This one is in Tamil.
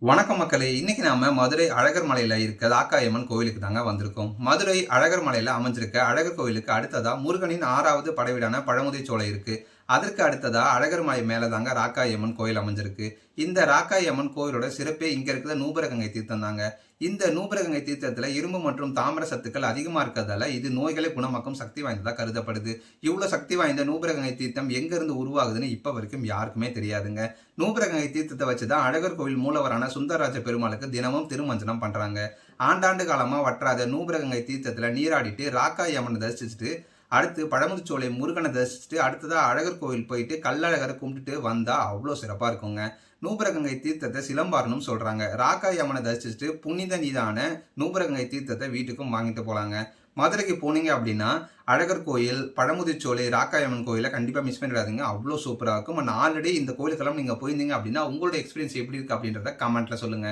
வணக்கம் மக்களே! இன்னைக்கு நாம மதுரை அழகர் மலையில இருக்க ராக்காயம்மன் கோவிலுக்கு தாங்க வந்திருக்கோம். மதுரை அழகர் மலையில அமைஞ்சிருக்க அழகர் கோவிலுக்கு அடுத்ததா முருகனின் 6வது படைவீடான பழமுதிர்ச்சோலை இருக்கு. அதற்கு அடுத்ததா அழகர் மலை மேல தாங்க ராக்காயம்மன் கோயில் அமைஞ்சிருக்கு. இந்த ராக்காயம்மன் கோயிலோட சிறப்பே இங்க இருக்கிற நூபுரகங்கை தீர்த்தம் தாங்க. இந்த நூபுரகங்கை தீர்த்தத்துல இரும்பு மற்றும் தாமிர சத்துக்கள் அதிகமா இருக்கிறதால இது நோய்களை குணமாக்கும் சக்தி வாய்ந்ததா கருதப்படுது. இவ்வளவு சக்தி வாய்ந்த நூபுரகங்கை தீர்த்தம் எங்க இருந்து உருவாகுதுன்னு இப்ப வரைக்கும் யாருக்குமே தெரியாதுங்க. நூபுரகங்கை தீர்த்தத்தை வச்சுதான் அழகர் கோவில் மூலவரான சுந்தரராஜ பெருமாளுக்கு தினமும் திருமஞ்சனம் பண்றாங்க. ஆண்டாண்டு காலமா வற்றாத நூபுரகங்கை தீர்த்தத்துல நீராடிட்டு ராக்காயி அம்மனை தரிசிச்சுட்டு அடுத்து பழமுதிர்ச்சோலை முருகனை தரிசிச்சுட்டு அடுத்ததா அழகர் கோவில் போயிட்டு கள்ளழகரை கும்பிட்டுட்டு வந்தா அவ்வளோ சிறப்பா இருக்குங்க. நூபுரகங்கை தீர்த்தத்தை சிலம்பாரணும் சொல்றாங்க. ராக்காயி அம்மனை தரிசிச்சுட்டு புனித நீதான நூபுரகங்கை தீர்த்தத்தை வீட்டுக்கும் வாங்கிட்டு போலாங்க. மதுரைக்கு போனீங்க அப்படின்னா அழகர் கோயில், பழமுதிர்ச்சோலை, ராக்காயி அம்மன் கோயிலை கண்டிப்பா மிஸ் பண்ணிடாதீங்க. அவ்வளோ சூப்பரா இருக்கும். ஆல்ரெடி இந்த கோயிலுக்கெல்லாம் நீங்க போயிருந்தீங்க அப்படின்னா உங்களோட எக்ஸ்பீரியன்ஸ் எப்படி இருக்கு அப்படின்றத கமெண்ட்ல சொல்லுங்க.